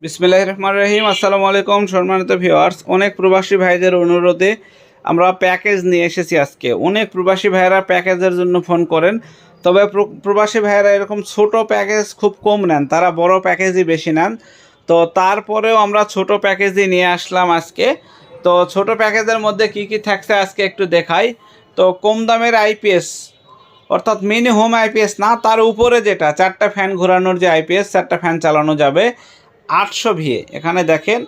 বিসমিল্লাহির রহমানির রহিম। আসসালামু আলাইকুম সম্মানিত ভিউয়ার্স, অনেক প্রবাসী ভাইদের অনুরোধে আমরা প্যাকেজ নিয়ে এসেছি আজকে। অনেক প্রবাসী ভাইয়েরা প্যাকেজের জন্য ফোন করেন, তবে প্রবাসী ভাইয়েরা এরকম ছোট প্যাকেজ খুব কম নেন, তারা বড় প্যাকেজই বেশি নেন। তো তারপরেও আমরা ছোট প্যাকেজই নিয়ে আসলাম আজকে। তো ছোট প্যাকেজের মধ্যে কি কি থাকছে আজকে একটু দেখাই। তো কম দামের আইপিএস, অর্থাৎ মিনি হোম আইপিএস না, তার উপরে যেটা 4টা ফ্যান ঘোরানোর যে আইপিএস, 4টা ফ্যান চালানো যাবে 800 ভিএ। এখানে দেখেন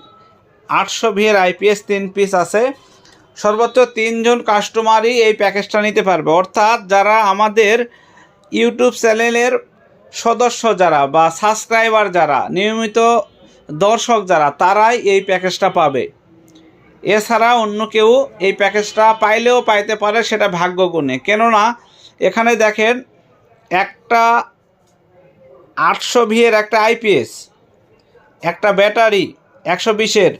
800 ভিএর আইপিএস 3 পিস আছে। সর্বোচ্চ 3 জন কাস্টমারই এই প্যাকেজটা নিতে পারবে, অর্থাৎ যারা আমাদের ইউটিউব চ্যানেলের সদস্য যারা বা সাবস্ক্রাইবার যারা, নিয়মিত দর্শক যারা, তারাই এই প্যাকেজটা পাবে। এছাড়া অন্য কেউ এই প্যাকেজটা পাইলেও পাইতে পারে, সেটা ভাগ্যগুণে। কেননা এখানে দেখেন একটা 800 ভিএর একটা আইপিএস, একটা ব্যাটারি 120-এর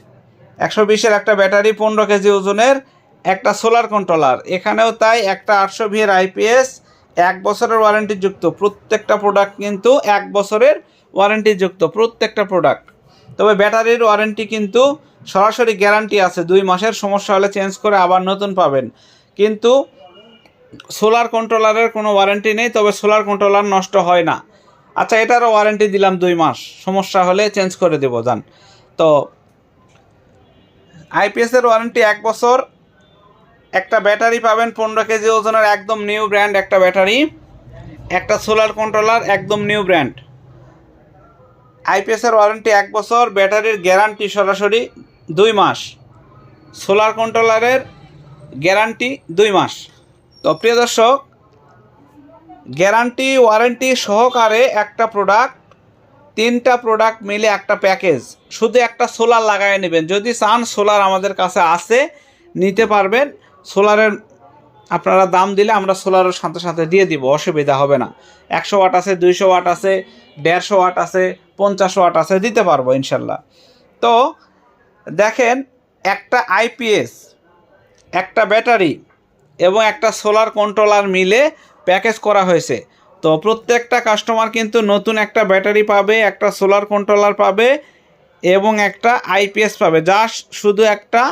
একটা ব্যাটারি, 15 কেজি ওজনের একটা সোলার কন্ট্রোলার, এখানেও তাই একটা 800 ভিএর আইপিএস, 1 বছরের ওয়ারেন্টিযুক্ত। প্রত্যেকটা প্রোডাক্ট কিন্তু 1 বছরের ওয়ারেন্টিযুক্ত প্রত্যেকটা প্রোডাক্ট। তবে ব্যাটারির ওয়ারেন্টি কিন্তু সরাসরি গ্যারান্টি আছে 2 মাসের, সমস্যা হলে চেঞ্জ করে আবার নতুন পাবেন। কিন্তু সোলার কন্ট্রোলারের কোনো ওয়ারেন্টি নেই, তবে সোলার কন্ট্রোলার নষ্ট হয় না। আচ্ছা, এটারও ওয়ারেন্টি দিলাম 2 মাস, সমস্যা হলে চেঞ্জ করে দেবো যান। তো আইপিএসের ওয়ারেন্টি 1 বছর। একটা ব্যাটারি পাবেন 15 কেজি ওজনের, একদম নিউ ব্র্যান্ড একটা ব্যাটারি, একটা সোলার কন্ট্রোলার একদম নিউ ব্র্যান্ড। আইপিএসের ওয়ারেন্টি 1 বছর, ব্যাটারির গ্যারান্টি সরাসরি 2 মাস, সোলার কন্ট্রোলারের গ্যারান্টি 2 মাস। তো প্রিয় দর্শক, গ্যারান্টি ওয়ারেন্টি সহকারে একটা প্রোডাক্ট, 3টা প্রোডাক্ট মিলে একটা প্যাকেজ। শুধু একটা সোলার লাগাই নেবেন, যদি চান সোলার আমাদের কাছে আছে, নিতে পারবেন। সোলারের আপনারা দাম দিলে আমরা সোলারের সাথে সাথে দিয়ে দিব, অসুবিধা হবে না। 100 ওয়াট আছে, 200 ওয়াট আছে, 150 ওয়াট আছে, 50 ওয়াট আছে, দিতে পারবো ইনশাল্লাহ। তো দেখেন, একটা আইপিএস, একটা ব্যাটারি এবং একটা সোলার কন্ট্রোলার মিলে প্যাকেজ করা হয়েছে। তো প্রত্যেকটা কাস্টমার কিন্তু নতুন একটা ব্যাটারি পাবে, একটা সোলার কন্ট্রোলার পাবে এবং একটা আইপিএস পাবে। জাস্ট শুধু একটা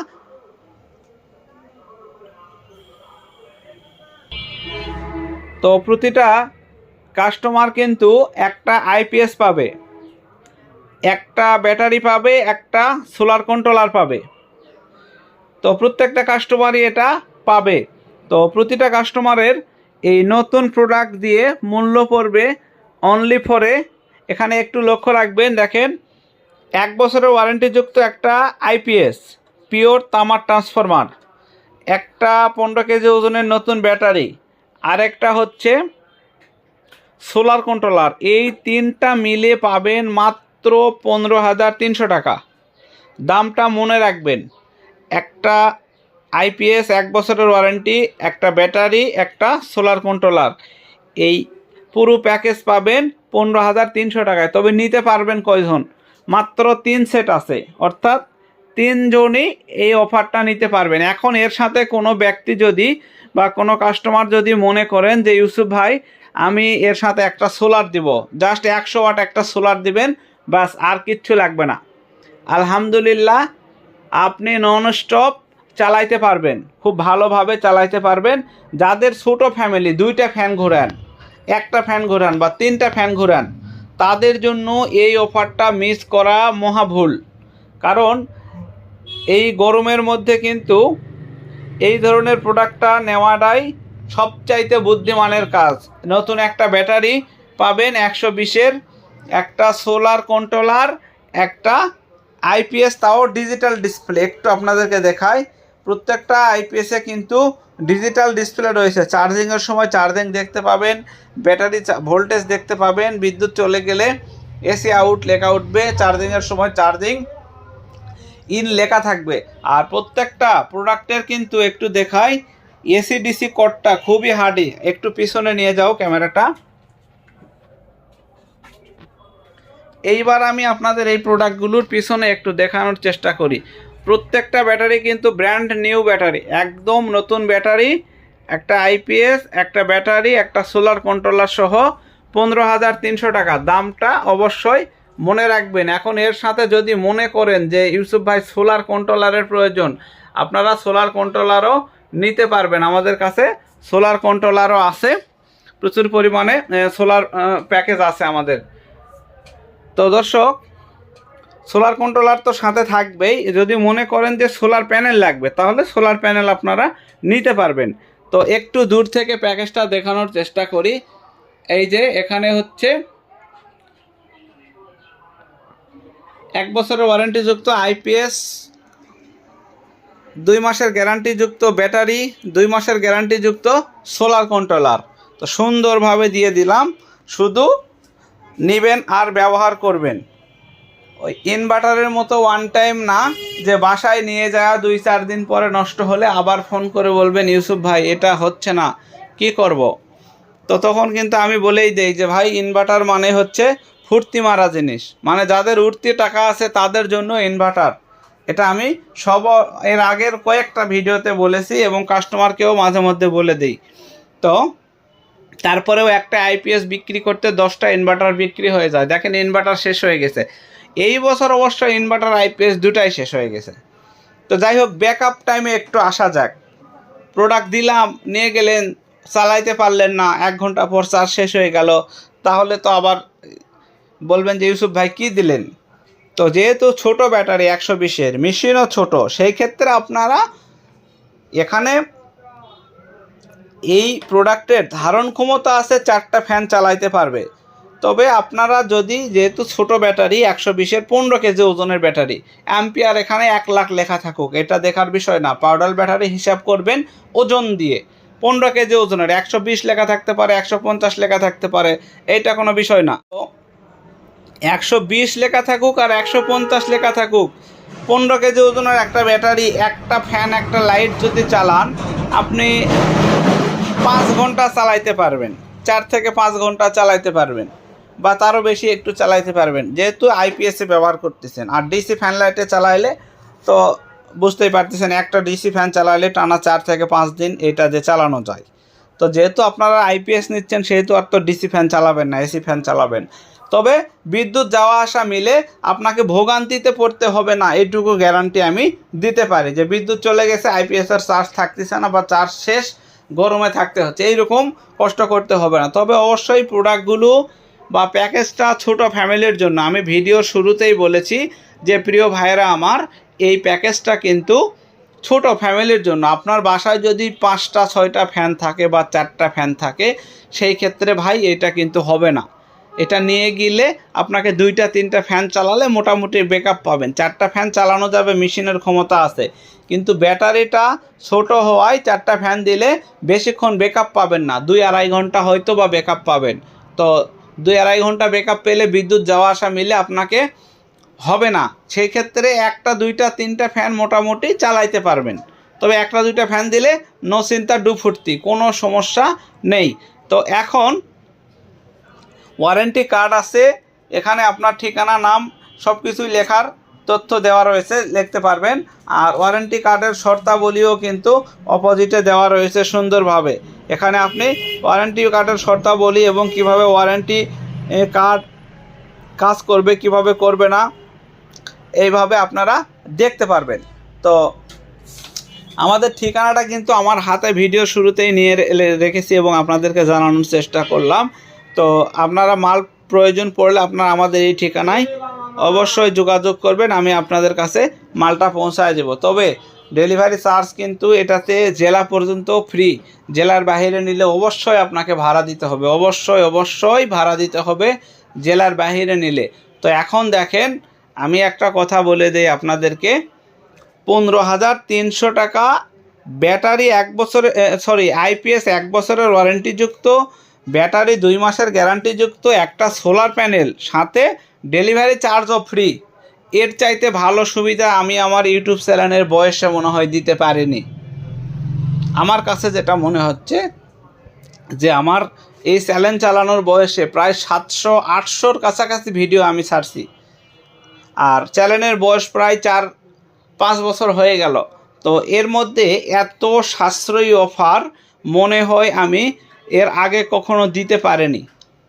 তো প্রতিটা কাস্টমার কিন্তু একটা আইপিএস পাবে, একটা ব্যাটারি পাবে, একটা সোলার কন্ট্রোলার পাবে। তো প্রত্যেকটা কাস্টমারই এটা পাবে। তো প্রতিটা কাস্টমারের এই নতুন প্রোডাক্ট দিয়ে মূল্য পড়বে অনলি ফরে, এখানে একটু লক্ষ্য রাখবেন, দেখেন 1 বছরের ওয়ারেন্টিযুক্ত একটা আইপিএস পিওর তামার ট্রান্সফরমার, একটা 15 কেজি ওজনের নতুন ব্যাটারি, আরেকটা হচ্ছে সোলার কন্ট্রোলার। এই 3টা মিলে পাবেন মাত্র 15,300 টাকা। দামটা মনে রাখবেন, একটা আইপিএস 1 বছরের ওয়ারেন্টি, একটা ব্যাটারি, একটা সোলার কন্ট্রোলার, এই পুরো প্যাকেজ পাবেন 15,300 টাকায়। তবে নিতে পারবেন কয়জন? মাত্র 3 সেট আছে, অর্থাৎ 3 জনই এই অফারটা নিতে পারবেন। এখন এর সাথে কোনো ব্যক্তি যদি বা কোনো কাস্টমার যদি মনে করেন যে ইউসুফ ভাই, আমি এর সাথে একটা সোলার দিব, জাস্ট 100 ওয়াট একটা সোলার দিবেন, বাস, আর কিচ্ছু লাগবে না, আলহামদুলিল্লাহ আপনি নন স্টপ চালাইতে পারবেন, খুব ভালোভাবে চালাইতে পারবেন। যাদের ছোটো ফ্যামিলি, 2টা ফ্যান ঘোরান, একটা ফ্যান ঘোরান বা 3টা ফ্যান ঘোরান, তাদের জন্য এই অফারটা মিস করা মহা ভুল। কারণ এই গরমের মধ্যে কিন্তু এই ধরনের প্রোডাক্টটা নেওয়াটাই সবচাইতে বুদ্ধিমানের কাজ। নতুন একটা ব্যাটারি পাবেন 120-এর, একটা সোলার কন্ট্রোলার, একটা আইপিএস, তাও ডিজিটাল ডিসপ্লে। একটু আপনাদেরকে দেখাই, প্রত্যেকটা আইপিএসে কিন্তু ডিজিটাল ডিসপ্লে রয়েছে। চার্জিংয়ের সময় চার্জিং দেখতে পাবেন, ব্যাটারি ভোল্টেজ দেখতে পাবেন, বিদ্যুৎ চলে গেলে এসি আউট লেখা উঠবে, চার্জিংয়ের সময় চার্জিং ইন লেখা থাকবে। আর প্রত্যেকটা প্রোডাক্টের কিন্তু একটু দেখাই, এসিডিসি কোডটা খুবই হার্ডি। একটু পিছনে নিয়ে যাও ক্যামেরাটা। এইবার আমি আপনাদের এই প্রোডাক্টগুলোর পিছনে একটু দেখানোর চেষ্টা করি। প্রত্যেকটা ব্যাটারি কিন্তু ব্র্যান্ড নিউ ব্যাটারি, একদম নতুন ব্যাটারি, একটা আইপিএস, একটা ব্যাটারি, একটা সোলার কন্ট্রোলার সহ 15,300 টাকা। দামটা অবশ্যই মনে রাখবেন, এখন এর সাথে যদি মনে করেন যে ইউসুফ ভাই সোলার কন্ট্রোলারের প্রয়োজন, আপনারা সোলার কন্ট্রোলারও নিতে পারবেন। আমাদের কাছে সোলার কন্ট্রোলারও আছে, প্রচুর পরিমাণে সোলার প্যাকেজ আছে আমাদের। তো দর্শক, সোলার কন্ট্রোলার তো সাথে থাকবেই। যদি মনে করেন যে সোলার প্যানেল লাগবে, তাহলে সোলার প্যানেল আপনারা নিতে পারবেন। তো একটু দূর থেকে প্যাকেজটা দেখানোর চেষ্টা করি। এই যে এখানে হচ্ছে 1 বছরের ওয়ারেন্টিযুক্ত আইপিএস, 2 মাসের গ্যারান্টিযুক্ত ব্যাটারি, 2 মাসের গ্যারান্টিযুক্ত সোলার কন্ট্রোলার। তো সুন্দরভাবে দিয়ে দিলাম, শুধু নেবেন আর ব্যবহার করবেন। ওই ইনভার্টারের মতো ওয়ান টাইম না, যে বাসায় নিয়ে যাওয়া 2-4 দিন পরে নষ্ট হলে আবার ফোন করে বলবেন ইউসুফ ভাই এটা হচ্ছে না, কি করব। তো তখন কিন্তু আমি বলেই দেই যে ভাই ইনভার্টার মানে হচ্ছে ফুর্তি মারা জিনিস, মানে যাদের উঠতি টাকা আছে তাদের জন্য ইনভার্টার। এটা আমি এর আগের কয়েকটা ভিডিওতে বলেছি এবং কাস্টমারকেও মাঝে মধ্যে বলে দিই। তো তারপরেও একটা আইপিএস বিক্রি করতে 10টা ইনভার্টার বিক্রি হয়ে যায়। দেখেন ইনভার্টার শেষ হয়ে গেছে। এই বছর অবশ্য ইনভার্টার আইপিএস দুটাই শেষ হয়ে গেছে। তো যাই হোক, ব্যাকআপ টাইমে একটু আসা যাক। প্রোডাক্ট দিলাম, নিয়ে গেলেন, চালাইতে পারলেন না, 1 ঘন্টা পর চার্জ শেষ হয়ে গেল, তাহলে তো আবার বলবেন যে ইউসুফ ভাই কী দিলেন। তো যেহেতু ছোট ব্যাটারি 120-এর, মেশিনও ছোট, সেই ক্ষেত্রে আপনারা এখানে এই প্রোডাক্টের ধারণ ক্ষমতা আছে 4টা ফ্যান চালাইতে পারবে। তবে আপনারা যদি, যেহেতু ছোট ব্যাটারি 120-এর 15 কেজি ওজনের ব্যাটারি, অ্যাম্পিয়ার এখানে 1 লাখ লেখা থাকুক এটা দেখার বিষয় না। পাউডার ব্যাটারি হিসাব করবেন ওজন দিয়ে। 15 কেজি ওজনের 120 লেখা থাকতে পারে, 150 লেখা থাকতে পারে, এইটা কোনো বিষয় না। তো 120 লেখা থাকুক আর 150 লেখা থাকুক, 15 কেজি ওজনের একটা ব্যাটারি, একটা ফ্যান, একটা লাইট যদি চালান, আপনি 5 ঘন্টা চালাইতে পারবেন, 4 থেকে 5 ঘন্টা চালাইতে পারবেন, বা তারও বেশি একটু চালাইতে পারবেন, যেহেতু আইপিএসে ব্যবহার করতেছেন। আর ডিসি ফ্যান লাইটে চালাইলে তো বুঝতেই পারতেছেন, একটা ডিসি ফ্যান চালাইলে টানা 4 থেকে 5 দিন এটা যে চালানো যায়। তো যেহেতু আপনারা আইপিএস নিচ্ছেন, সেহেতু আর তো ডিসি ফ্যান চালাবেন না, এসি ফ্যান চালাবেন। তবে বিদ্যুৎ যাওয়া আসা মিলে আপনাকে ভোগান্তিতে পড়তে হবে না, এইটুকু গ্যারান্টি আমি দিতে পারি যে বিদ্যুৎ চলে গেছে, আইপিএসের চার্জ থাকতেছে না, বা চার্জ শেষ, গরমে থাকতে হচ্ছে, এইরকম কষ্ট করতে হবে না। তবে অবশ্যই প্রোডাক্টগুলো বা প্যাকেজটা ছোট ফ্যামিলির জন্য। আমি ভিডিওর শুরুতেই বলেছি যে প্রিয় ভাইয়েরা আমার, এই প্যাকেজটা কিন্তু ছোট ফ্যামিলির জন্য। আপনার বাসায় যদি 5টা 6টা ফ্যান থাকে বা 4টা ফ্যান থাকে, সেই ক্ষেত্রে ভাই এটা কিন্তু হবে না। এটা নিয়ে গেলে আপনাকে 2টা 3টা ফ্যান চালালে মোটামুটি ব্যাকআপ পাবেন। 4টা ফ্যান চালানো যাবে, মেশিনের ক্ষমতা আছে, কিন্তু ব্যাটারিটা ছোট হওয়ায় 4টা ফ্যান দিলে বেশিক্ষণ ব্যাকআপ পাবেন না, 2-2.5 ঘন্টা হয়তো বা ব্যাকআপ পাবেন। তো 2-2.5 ঘন্টা ব্যাকআপ পেলে বিদ্যুৎ যাওয়া আসা মিলে আপনাকে হবে না। সেই ক্ষেত্রে 1টা 2টা 3টা ফ্যান মোটামুটি চালাইতে পারবেন। তবে 1টা 2টা ফ্যান দিলে নো চিন্তা, ডু ফুর্তি, কোনো সমস্যা নেই। তো এখন ওয়ারেন্টি কার্ড আছে, এখানে আপনার ঠিকানা, নাম সব কিছুই লেখার তথ্য দেওয়া রয়েছে, লিখতে পারবেন। আর ওয়ারেন্টি কার্ডের শর্তাবলীও কিন্তু অপোজিটে দেওয়া রয়েছে সুন্দরভাবে। এখানে আপনি ওয়ারেন্টি কার্ডের শর্তাবলী এবং কিভাবে ওয়ারেন্টি কার্ড কাজ করবে, কিভাবে করবে না, এইভাবে আপনারা দেখতে পারবেন। তো আমাদের ঠিকানাটা কিন্তু আমার হাতে ভিডিও শুরুতেই নিয়ে রেখেছি এবং আপনাদেরকে জানানোর চেষ্টা করলাম। তো আপনারা মাল প্রয়োজন পড়লে আপনারা আমাদের এই ঠিকানায় অবশ্যই যোগাযোগ করবেন, আমি আপনাদের কাছে মালটা পৌঁছায় দেব। তবে ডেলিভারি চার্জ কিন্তু এটাতে জেলা পর্যন্ত ফ্রি। জেলার বাইরে নিলে অবশ্যই আপনাকে ভাড়া দিতে হবে, অবশ্যই ভাড়া দিতে হবে জেলার বাইরে নিলে। তো এখন দেখেন, আমি একটা কথা বলে দেই আপনাদেরকে, 15,300 টাকা ব্যাটারি 1 বছরের, আইপিএস 1 বছরের ওয়ারেন্টিযুক্ত ব্যাটারি, 2 মাসের গ্যারান্টিযুক্ত একটা সোলার প্যানেল, সাথে ডেলিভারি চার্জও ফ্রি। এর চাইতে ভালো সুবিধা আমি আমার ইউটিউব চ্যানেলের বয়সে মনে হয় দিতে পারিনি। আমার কাছে যেটা মনে হচ্ছে যে আমার এই চ্যানেল চালানোর বয়সে প্রায় 700-800-র কাছাকাছি ভিডিও আমি ছাড়ছি, আর চ্যানেলের বয়স প্রায় 4-5 বছর হয়ে গেল। তো এর মধ্যে এত সাশ্রয়ী অফার মনে হয় আমি এর আগে কখনো দিতে পারিনি।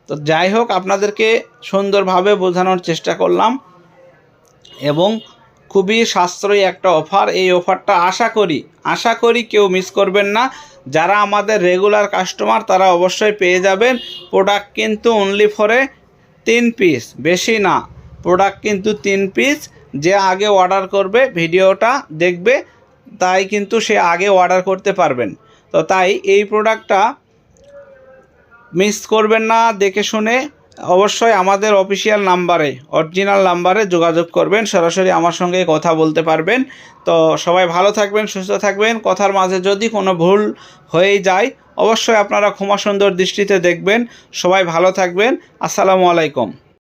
তো যাই হোক, আপনাদেরকে সুন্দরভাবে বোঝানোর চেষ্টা করলাম এবং খুবই সাশ্রয়ী একটা অফার। এই অফারটা আশা করি কেউ মিস করবেন না। যারা আমাদের রেগুলার কাস্টমার তারা অবশ্যই পেয়ে যাবেন। প্রোডাক্ট কিন্তু অনলি ফরে 3 পিস, বেশি না। প্রোডাক্ট কিন্তু 3 পিস। যে আগে অর্ডার করবে, ভিডিওটা দেখবে, তাই কিন্তু সে আগে অর্ডার করতে পারবেন। তো তাই এই প্রোডাক্টটা মিস করবেন না। দেখে শুনে অবশ্যই আমাদের অফিসিয়াল নাম্বারে, অরিজিনাল নাম্বারে যোগাযোগ করবেন, সরাসরি আমার সঙ্গে কথা বলতে পারবেন। তো সবাই ভালো থাকবেন, সুস্থ থাকবেন। কথার মাঝে যদি কোনো ভুল হয়ে যায় অবশ্যই আপনারা ক্ষমা সুন্দর দৃষ্টিতে দেখবেন। সবাই ভালো থাকবেন। আসসালামু আলাইকুম।